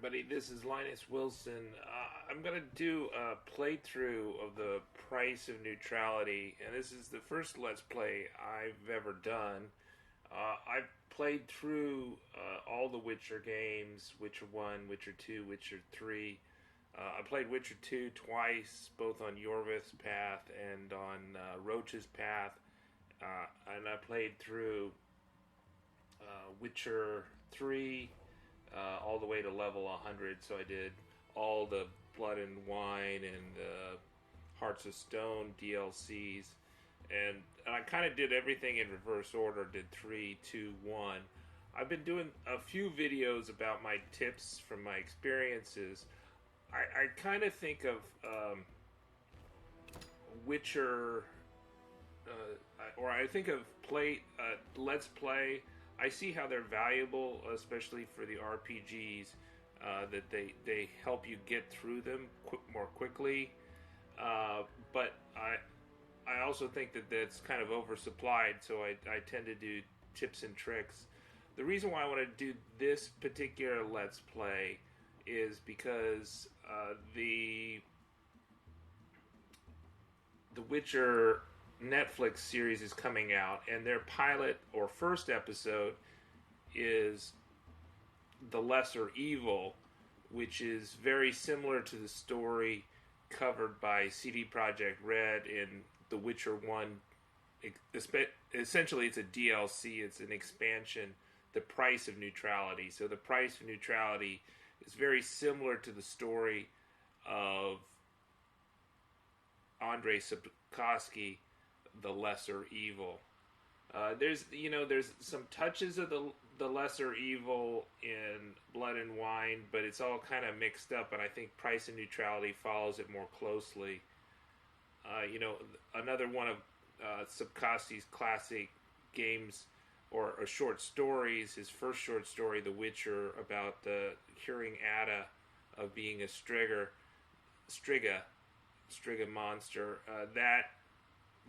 everybody. This is Linus Wilson. I'm going to do a playthrough of the Price of Neutrality, and this is the first Let's Play I've ever done. I've played through all the Witcher games, Witcher 1, Witcher 2, Witcher 3. I played Witcher 2 twice, both on Yorvith's path and on Roach's path. And I played through Witcher 3 all the way to level 100, so I did all the Blood and Wine and the Hearts of Stone DLCs, and I kind of did everything in reverse order, did 3, 2, 1. I've been doing a few videos about my tips from my experiences. I kind of think of Witcher, or I think of Let's Play. I see how they're valuable, especially for the RPGs, that they help you get through them more quickly. But I also think that that's kind of oversupplied, so I tend to do tips and tricks. The reason why I want to do this particular Let's Play is because the Witcher Netflix series is coming out, and their pilot or first episode is The Lesser Evil, which is very similar to the story covered by CD Projekt Red in The Witcher 1. Essentially, it's a DLC, it's an expansion, The Price of Neutrality. So The Price of Neutrality is very similar to the story of Andrej Sapkowski, The Lesser Evil. There's some touches of the Lesser Evil in Blood and Wine, but it's all kind of mixed up, and I think Price of Neutrality follows it more closely. Another one of Sapkowski's classic games or short stories, his first short story, The Witcher, about the curing Ada of being a Striga monster. That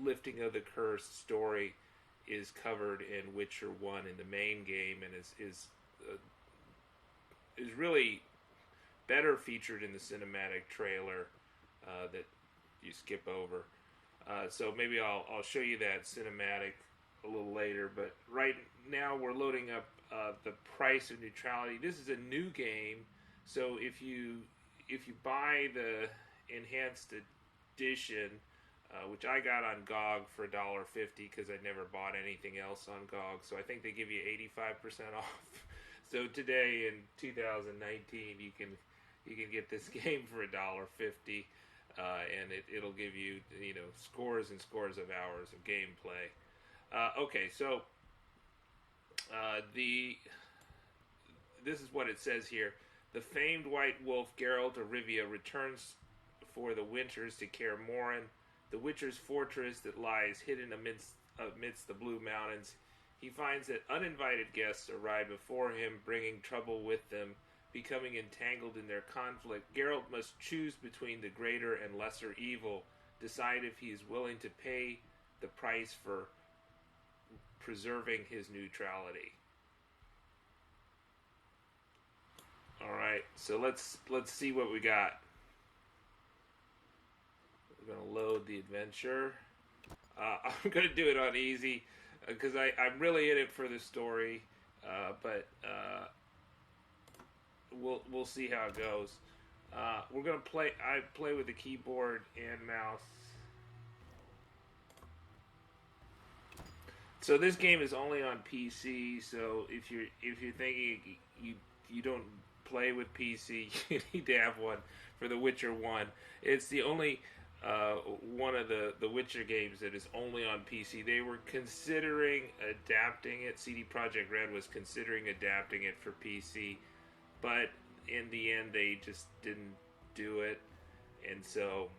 lifting of the curse story is covered in Witcher 1 in the main game, and is really better featured in the cinematic trailer that you skip over. So maybe I'll show you that cinematic a little later, but right now we're loading up the Price of Neutrality. This is a new game, so if you buy the enhanced edition, which I got on GOG for $1.50 because I never bought anything else on GOG, so I think they give you 85% off. So today in 2019, you can get this game for $1.50, and it'll give you scores and scores of hours of gameplay. Okay, so this is what it says here. The famed White Wolf Geralt of Rivia returns for the winters to Kaer Morhen, the Witcher's fortress that lies hidden amidst the Blue Mountains. He finds that uninvited guests arrive before him, bringing trouble with them. Becoming entangled in their conflict, Geralt must choose between the greater and lesser evil, decide if he is willing to pay the price for preserving his neutrality. Alright, so let's see what we got. We're going to load the adventure. I'm going to do it on easy because I'm really in it for the story, but we'll see how it goes. We're going to play. I play with the keyboard and mouse. So this game is only on PC. So if you're thinking you don't play with PC, you need to have one for The Witcher 1. It's the only one of the Witcher games that is only on PC. They were considering adapting it. CD Projekt Red was considering adapting it for PC, but in the end they just didn't do it, and so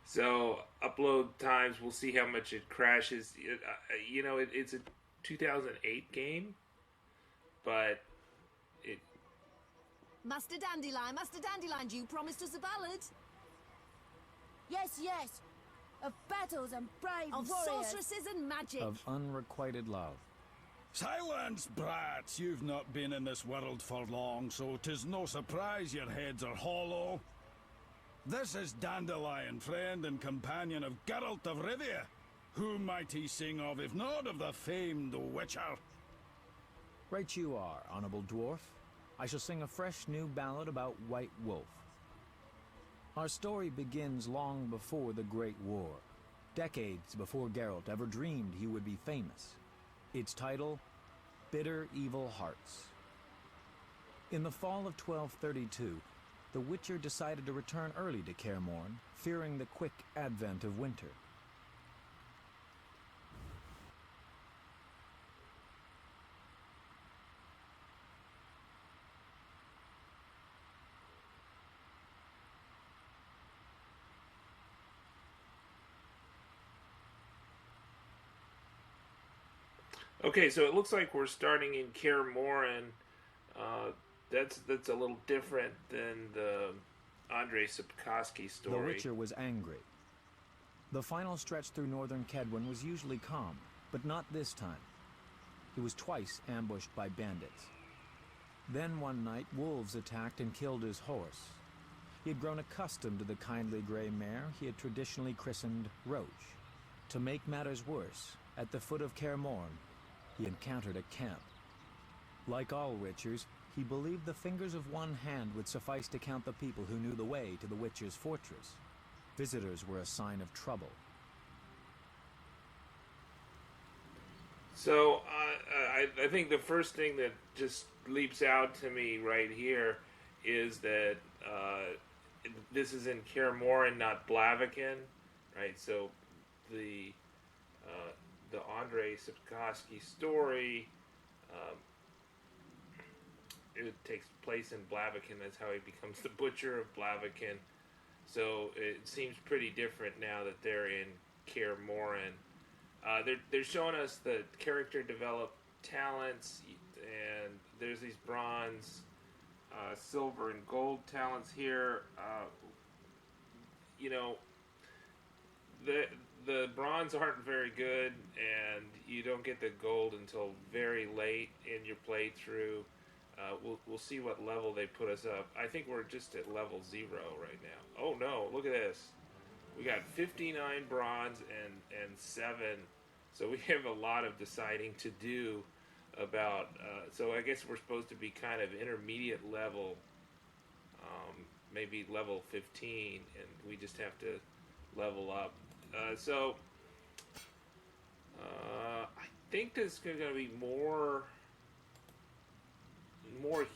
so upload times, we'll see how much it crashes. It's a 2008 game, but Master Dandelion, do you promised us a ballad? Yes. of battles and brave Of warriors. sorceresses and magic. Of unrequited love. Silence, brats! You've not been in this world for long, so 'tis no surprise your heads are hollow. This is Dandelion, friend and companion of Geralt of Rivia. Who might he sing of, if not of the famed Witcher? Right you are, honorable dwarf. I shall sing a fresh new ballad about White Wolf. Our story begins long before the Great War, decades before Geralt ever dreamed he would be famous. Its title, Bitter Evil Hearts. In the fall of 1232, the Witcher decided to return early to Kaer Morhen, fearing the quick advent of winter. Okay, so it looks like we're starting in Kaer Morhen. That's a little different than the Andrej Sapkowski story. The Witcher was angry. The final stretch through northern Kedwen was usually calm, but not this time. He was twice ambushed by bandits. Then one night, wolves attacked and killed his horse. He had grown accustomed to the kindly gray mare he had traditionally christened Roach. To make matters worse, at the foot of Kaer Morhen, he encountered a camp. Like all Witchers, he believed the fingers of one hand would suffice to count the people who knew the way to the Witcher's fortress. Visitors were a sign of trouble. So I think the first thing that just leaps out to me right here is that this is in Kaer Morhen, not Blaviken, right? So the Andrej Sapkowski story, it takes place in Blaviken. That's how he becomes the Butcher of Blaviken. So it seems pretty different now that they're in Kaer Morhen. They're showing us the character developed talents, and there's these bronze, silver, and gold talents here. The bronze aren't very good, and you don't get the gold until very late in your playthrough. We'll see what level they put us up. I think we're just at level 0 right now. Oh no, look at this. We got 59 bronze and 7. So we have a lot of deciding to do about... so I guess we're supposed to be kind of intermediate level, maybe level 15, and we just have to level up. I think there's going to be more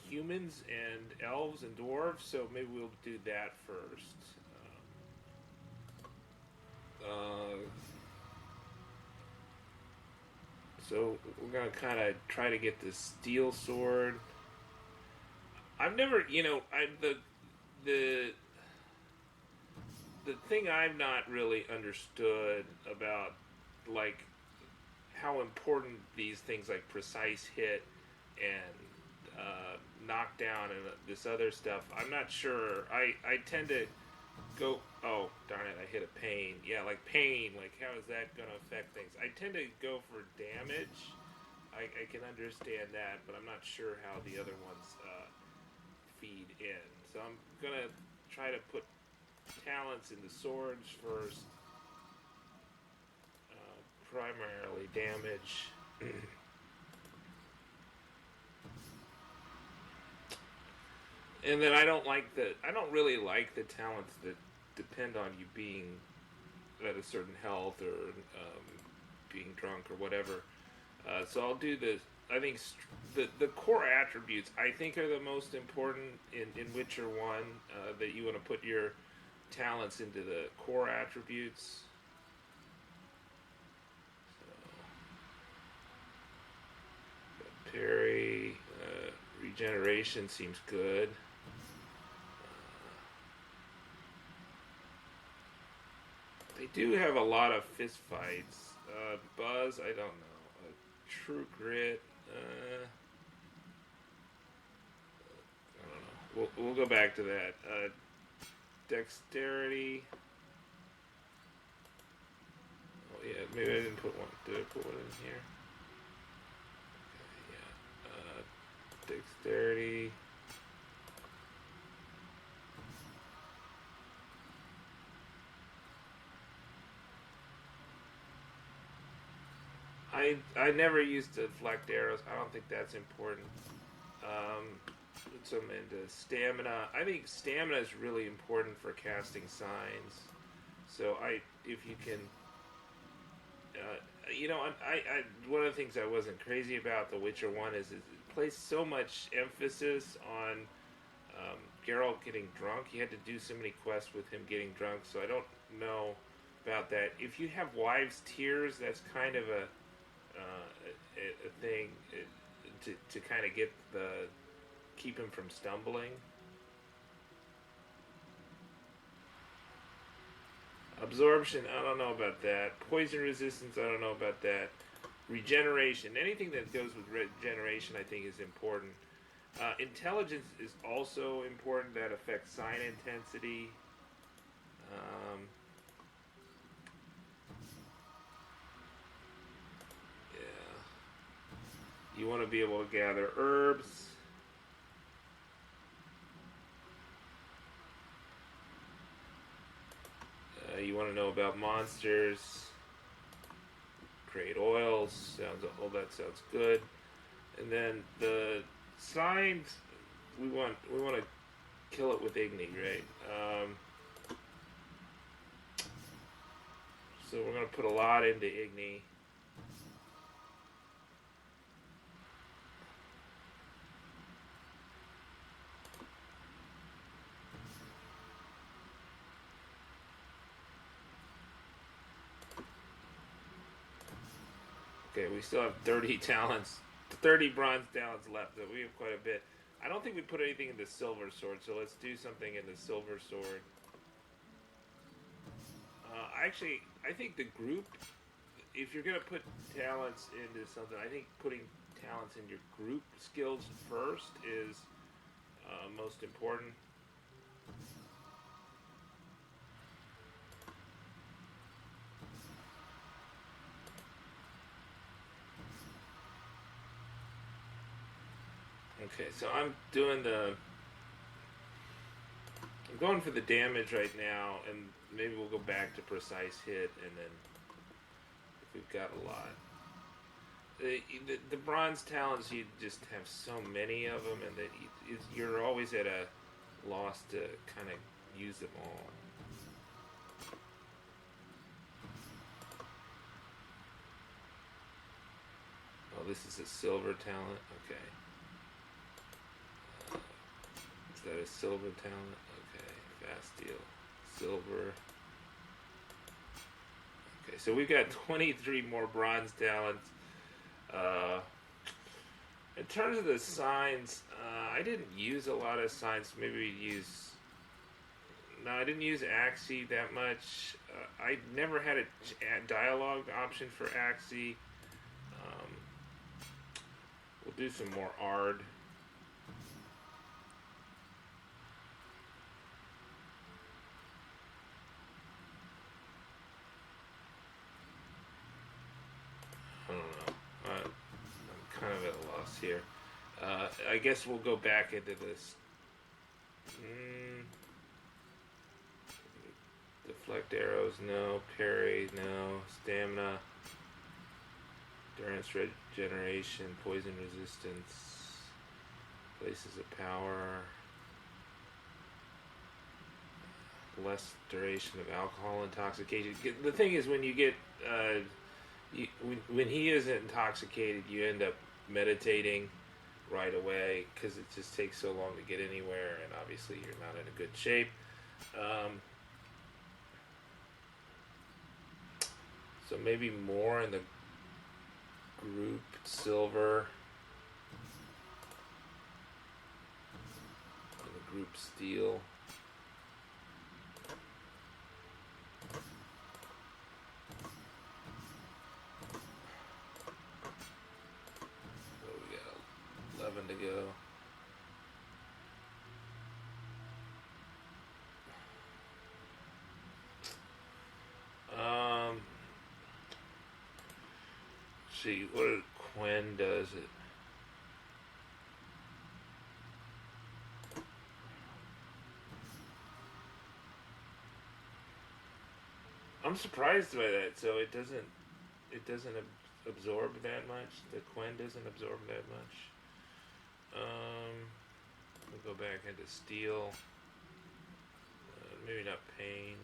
humans and elves and dwarves, so maybe we'll do that first. So we're going to kind of try to get this steel sword. I've never, the thing I've not really understood about, like, how important these things like precise hit and knockdown and this other stuff, I'm not sure. I tend to go, oh, darn it, I hit a pain. Yeah, like pain, like how is that going to affect things? I tend to go for damage. I can understand that, but I'm not sure how the other ones feed in. So I'm going to try to put talents into swords first. Primarily damage. And then I don't really like the talents that depend on you being at a certain health or being drunk or whatever. So I'll do this. I think the core attributes I think are the most important in Witcher 1, that you want to put your talents into the core attributes. So, parry, regeneration seems good. They do have a lot of fist fights. Buzz, I don't know. True grit. I don't know. We'll go back to that. Dexterity. yeah, maybe I didn't put one. Did I put one in here? Okay, yeah. Dexterity. I never used deflect arrows. I don't think that's important. Put some into stamina. I think stamina is really important for casting signs. So if you can, one of the things I wasn't crazy about The Witcher 1 is it placed so much emphasis on Geralt getting drunk. You had to do so many quests with him getting drunk. So I don't know about that. If you have wives' tears, that's kind of a thing to kind of keep him from stumbling. Absorption, I don't know about that. Poison resistance, I don't know about that. Regeneration, anything that goes with regeneration I think is important. Intelligence is also important. That affects sign intensity. You want to be able to gather herbs. You want to know about monsters. Create oils. All that sounds good. And then the signs, we want to kill it with Igni, right? So we're going to put a lot into Igni. Okay, we still have 30 talents, 30 bronze talents left, so we have quite a bit. I don't think we put anything in the silver sword, so let's do something in the silver sword. Actually, I think the group, if you're going to put talents into something, I think putting talents in your group skills first is most important. Okay, so I'm going for the damage right now, and maybe we'll go back to precise hit, and then if we've got a lot. The bronze talents, you just have so many of them, and that you're always at a loss to kind of use them all. Oh, this is a silver talent? Okay. Is that a silver talent? Okay, fast deal. Silver. Okay, so we've got 23 more bronze talents. In terms of the signs, I didn't use a lot of signs. Maybe we'd use... No, I didn't use Axie that much. I never had a dialogue option for Axie. We'll do some more Ard. I don't know. I'm kind of at a loss here. I guess we'll go back into this. Deflect arrows, no. Parry, no. Stamina. Endurance, regeneration, poison resistance. Places of power. Less duration of alcohol intoxication. The thing is, when you get... when he isn't intoxicated, you end up meditating right away because it just takes so long to get anywhere, and obviously you're not in a good shape. So maybe more in the group silver, in the group steel. To go. see what Quen does it. I'm surprised by that. So it doesn't absorb that much. The Quen doesn't absorb that much. We'll go back into steel. Maybe not pain.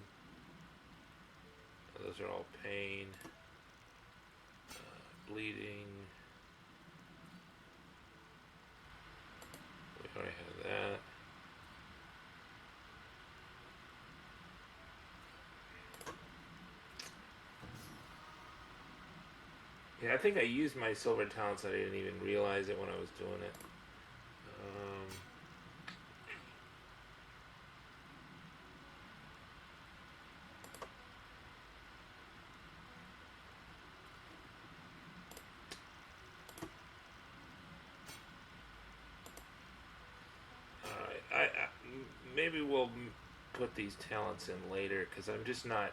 Those are all pain. Bleeding. We already have that. Yeah, I think I used my silver talents. I didn't even realize it when I was doing it. Maybe we'll put these talents in later because I'm just not.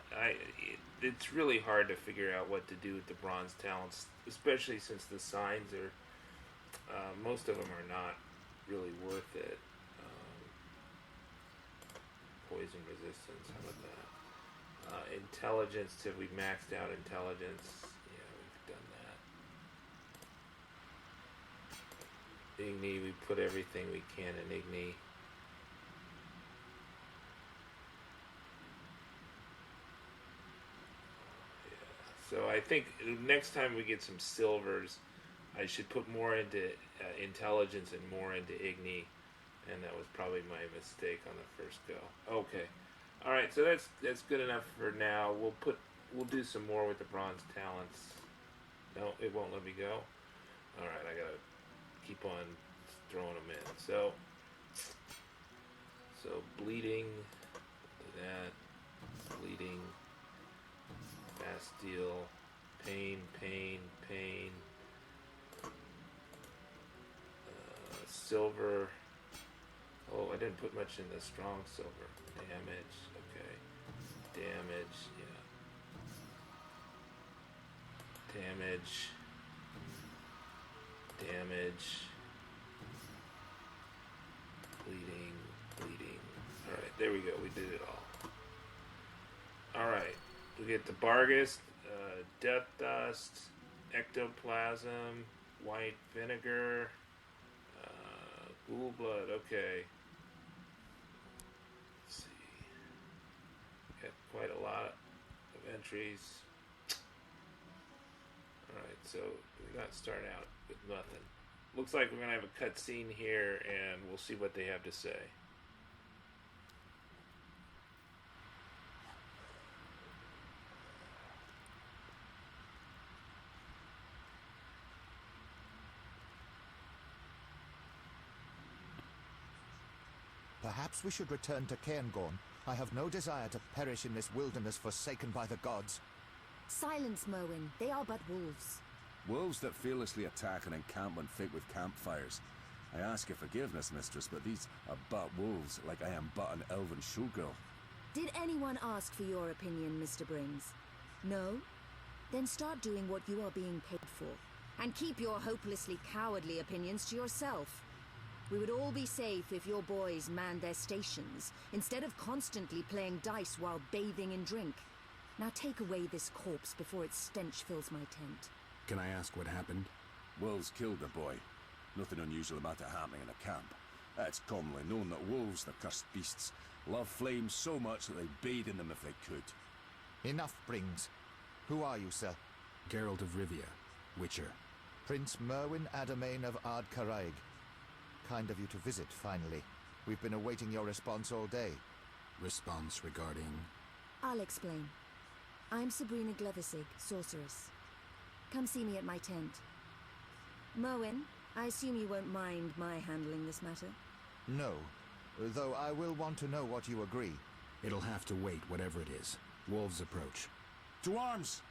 It's really hard to figure out what to do with the bronze talents, especially since the signs are. Most of them are not really worth it. Poison resistance. How about that? Intelligence. Have we maxed out intelligence? Yeah, we've done that. Igni. We put everything we can in Igni. So I think next time we get some silvers, I should put more into intelligence and more into Igni, and that was probably my mistake on the first go. Okay, all right. So that's good enough for now. We'll do some more with the bronze talents. No, it won't let me go. All right, I gotta keep on throwing them in. So bleeding. Do that. Bleeding. Bastille, pain, silver. Oh, I didn't put much in the strong silver. Damage, okay. Damage, yeah. Damage. Bleeding. Alright, there we go. We did it all. Alright. We get the Barghest, Death Dust, Ectoplasm, White Vinegar, Ghoul Blood, okay. Let's see. Got quite a lot of entries. Alright, so we're not starting out with nothing. Looks like we're going to have a cutscene here, and we'll see what they have to say. Perhaps we should return to Cairngorm. I have no desire to perish in this wilderness forsaken by the gods. Silence, Merwin. They are but wolves. Wolves that fearlessly attack an encampment thick with campfires. I ask your forgiveness, mistress, but these are but wolves, like I am but an elven showgirl. Did anyone ask for your opinion, Mr. Brings? No? Then start doing what you are being paid for. And keep your hopelessly cowardly opinions to yourself. We would all be safe if your boys manned their stations, instead of constantly playing dice while bathing in drink. Now take away this corpse before its stench fills my tent. Can I ask what happened? Wolves killed the boy. Nothing unusual about it happening in a camp. It's commonly known that wolves, the cursed beasts, love flames so much that they bathe in them if they could. Enough, Brings. Who are you, sir? Geralt of Rivia, Witcher. Prince Merwin Adamain of Ard Caraig. Kind of you to visit, finally. We've been awaiting your response all day. Response regarding... I'll explain. I'm Sabrina Glevissig, Sorceress. Come see me at my tent. Merwin, I assume you won't mind my handling this matter? No, though I will want to know what you agree. It'll have to wait, whatever it is. Wolves approach. To arms!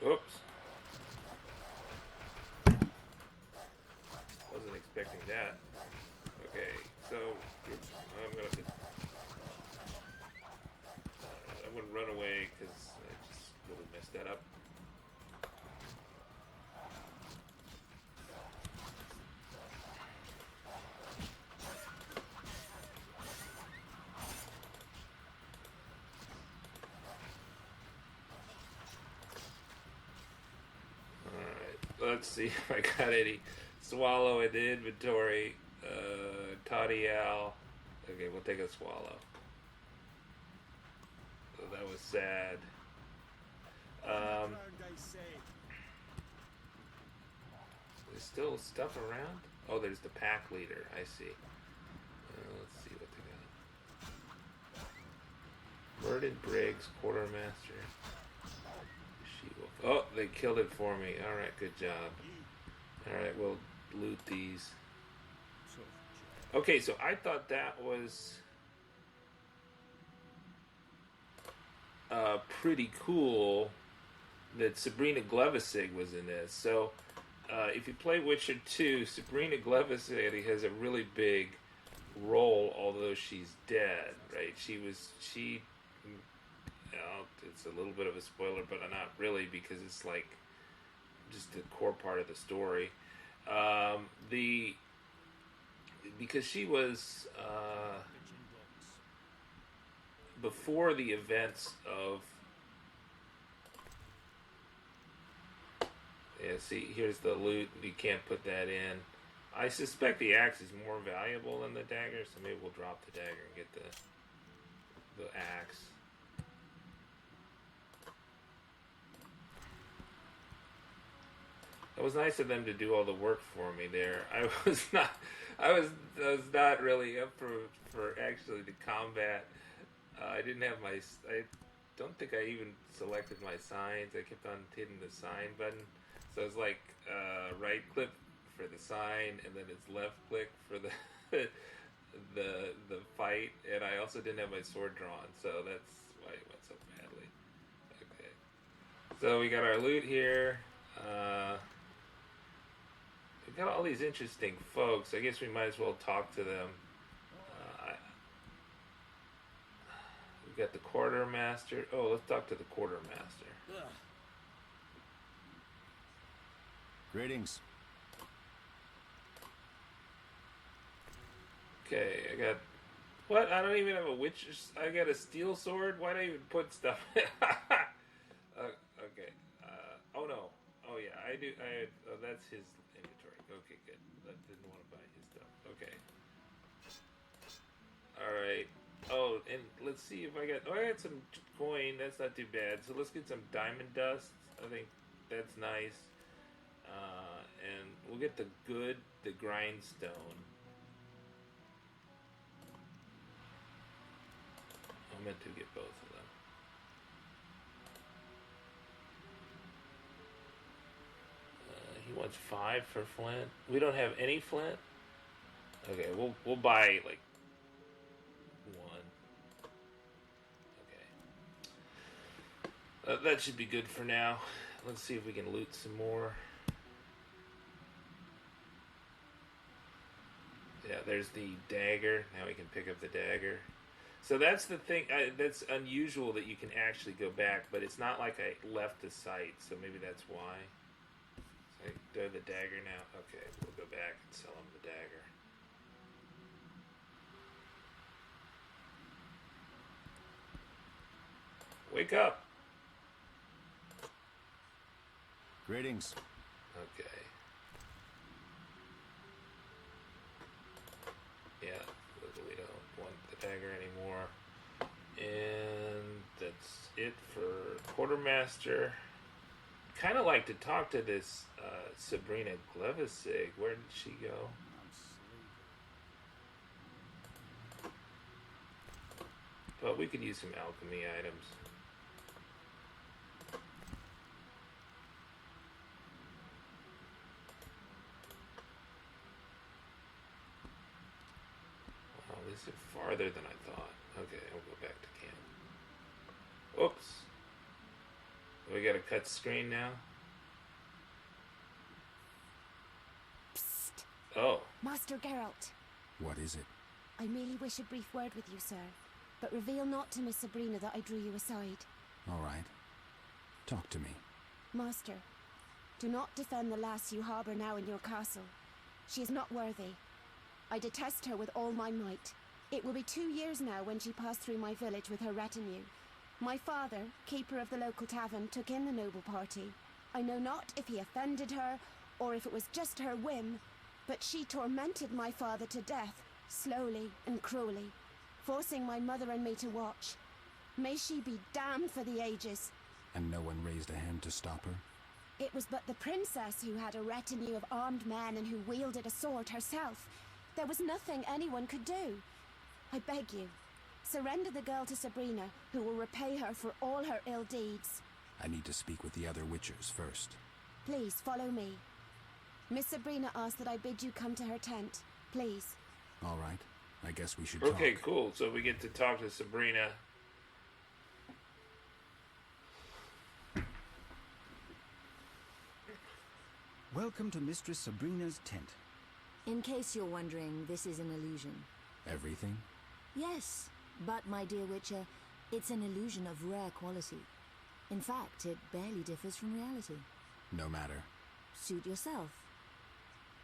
Oops. Wasn't expecting that. Okay, so I'm gonna run away because I just really messed that up. let's see if I got any. Swallow in the inventory. Tadiel. Okay, we'll take a swallow. So that was sad. There's still stuff around? Oh, there's the pack leader. I see. Let's see what they got. Murdered Briggs, Quartermaster. She-Wolf. Oh, they killed it for me. Alright, good job. Alright, we'll loot these. Okay, so I thought that was pretty cool that Sabrina Glevissig was in this. So, if you play Witcher 2, Sabrina Glevissig has a really big role, although she's dead, right? It's a little bit of a spoiler, but not really, because it's like just the core part of the story. Because she was before the events of. Yeah, see, here's the loot. You can't put that in. I suspect the axe is more valuable than the dagger, so maybe we'll drop the dagger and get the axe. It was nice of them to do all the work for me there. I was not really up for actually the combat. I didn't have I don't think I even selected my signs. I kept on hitting the sign button. So it's like right click for the sign, and then it's left click for the the fight. And I also didn't have my sword drawn, so that's why it went so badly. Okay, so we got our loot here. We've got all these interesting folks. I guess we might as well talk to them. We've got the quartermaster. Oh, let's talk to the quartermaster. Greetings. Okay, I got... What? I don't even have a witch... I got a steel sword? Why do I even put stuff in? Okay. Oh, no. Oh, yeah. I do... oh, that's his inventory. Okay, good. I didn't want to buy his stuff. Okay. Alright. Oh, and let's see if I got... Oh, I got some coin. That's not too bad. So let's get some diamond dust. I think that's nice. And we'll get the grindstone. I meant to get both of them. He wants 5 for flint. We don't have any flint. Okay, we'll buy like 1. Okay. That should be good for now. Let's see if we can loot some more. Yeah, there's the dagger. Now we can pick up the dagger. So that's the thing. That's unusual that you can actually go back, but it's not like I left the site, so maybe that's why. So I do the dagger now. Okay, we'll go back and sell him the dagger. Wake up! Greetings. Okay. Yeah, we don't want the dagger anymore. And that's it for Quartermaster. Kind of like to talk to this Sabrina Glevissig. Where did she go? But we could use some alchemy items. Wow, these are farther than I thought. Okay, I'll go back to camp. Oops. We got a cut screen now? Psst. Oh. Master Geralt. What is it? I merely wish a brief word with you, sir. But reveal not to Miss Sabrina that I drew you aside. All right. Talk to me. Master, do not defend the lass you harbour now in your castle. She is not worthy. I detest her with all my might. It will be 2 years now when she passed through my village with her retinue. My father, keeper of the local tavern, took in the noble party. I know not if he offended her, or if it was just her whim, but she tormented my father to death, slowly and cruelly, forcing my mother and me to watch. May she be damned for the ages. And no one raised a hand to stop her? It was but the princess who had a retinue of armed men and who wielded a sword herself. There was nothing anyone could do. I beg you, surrender the girl to Sabrina, who will repay her for all her ill deeds. I need to speak with the other Witchers first. Please, follow me. Miss Sabrina asked that I bid you come to her tent. Please. All right. I guess we should Okay, talk. cool. So we get to talk to Sabrina. Welcome to Mistress Sabrina's tent. In case you're wondering, this is an illusion. Everything? Yes, but my dear Witcher, it's an illusion of rare quality. In fact, it barely differs from reality. No matter. Suit yourself.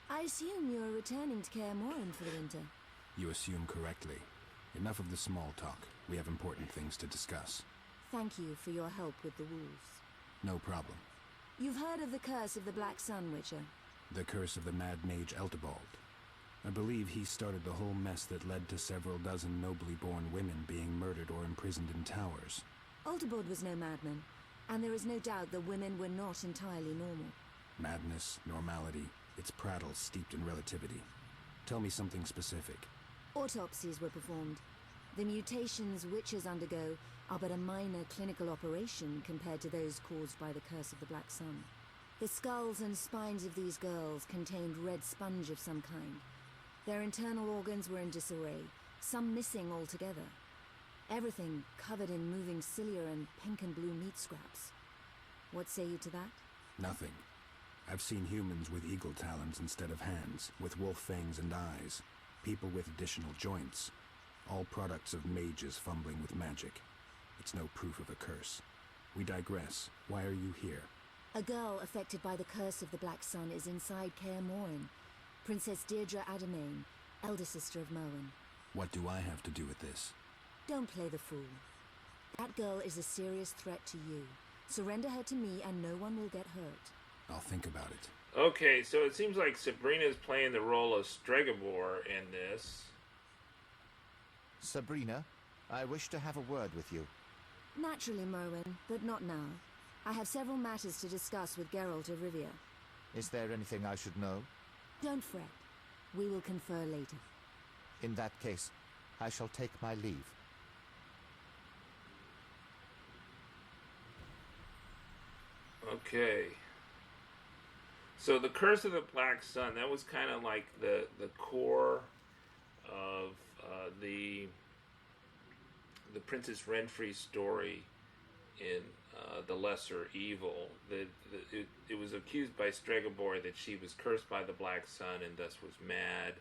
I assume you're returning to Kaer Morhen for the winter. You assume correctly. Enough of the small talk. We have important things to discuss. Thank you for your help with the wolves. No problem. You've heard of the curse of the Black Sun, Witcher? The curse of the mad mage Eltebald. I believe he started the whole mess that led to several dozen nobly born women being murdered or imprisoned in towers. Eltebald was no madman, and there is no doubt that women were not entirely normal. Madness, normality, it's prattle steeped in relativity. Tell me something specific. Autopsies were performed. The mutations witches undergo are but a minor clinical operation compared to those caused by the curse of the Black Sun. The skulls and spines of these girls contained red sponge of some kind. Their internal organs were in disarray, some missing altogether. Everything covered in moving cilia and pink and blue meat scraps. What say you to that? Nothing. I've seen humans with eagle talons instead of hands, with wolf fangs and eyes, people with additional joints, all products of mages fumbling with magic. It's no proof of a curse. We digress. Why are you here? A girl affected by the curse of the Black Sun is inside Kaer Morhen. Princess Deirdre Adamain, elder sister of Merwin. What do I have to do with this? Don't play the fool. That girl is a serious threat to you. Surrender her to me and no one will get hurt. I'll think about it. Okay, so it seems like Sabrina's playing the role of Stregabor in this. Sabrina, I wish to have a word with you. Naturally, Merwin, but not now. I have several matters to discuss with Geralt of Rivia. Is there anything I should know? Don't fret. We will confer later. In that case, I shall take my leave. Okay. So the Curse of the Black Sun, that was kind of like the core of the Princess Renfri story in The Lesser Evil. It was accused by Stregabor that she was cursed by the Black Sun and thus was mad,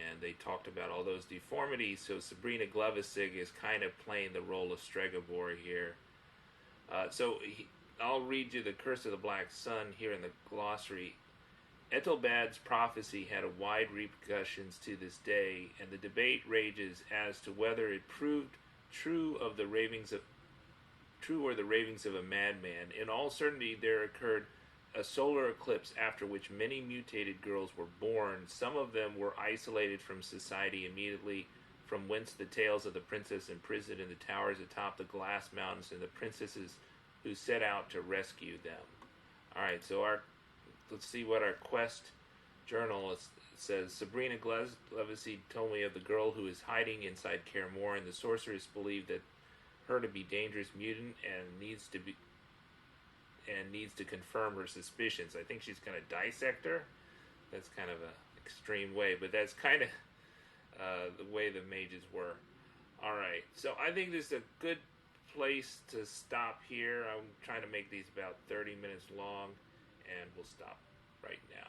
and they talked about all those deformities. So Sabrina Glevissig is kind of playing the role of Stregabor here. I'll read you the Curse of the Black Sun here in the glossary. Ethelbad's prophecy had a wide repercussions to this day, and the debate rages as to whether it proved true or the ravings of a madman. In all certainty, there occurred a solar eclipse after which many mutated girls were born. Some of them were isolated from society immediately, from whence the tales of the princess imprisoned in the towers atop the glass mountains and the princesses who set out to rescue them. Alright, so let's see what our quest journal says. Sabrina Glevissig told me of the girl who is hiding inside Kaer Morhen. The sorceress believed that her to be dangerous mutant and needs to confirm her suspicions. I think she's going to dissect her. That's kind of an extreme way, but that's kind of the way the mages were. Alright, so I think this is a good place to stop here. I'm trying to make these about 30 minutes long, and we'll stop right now.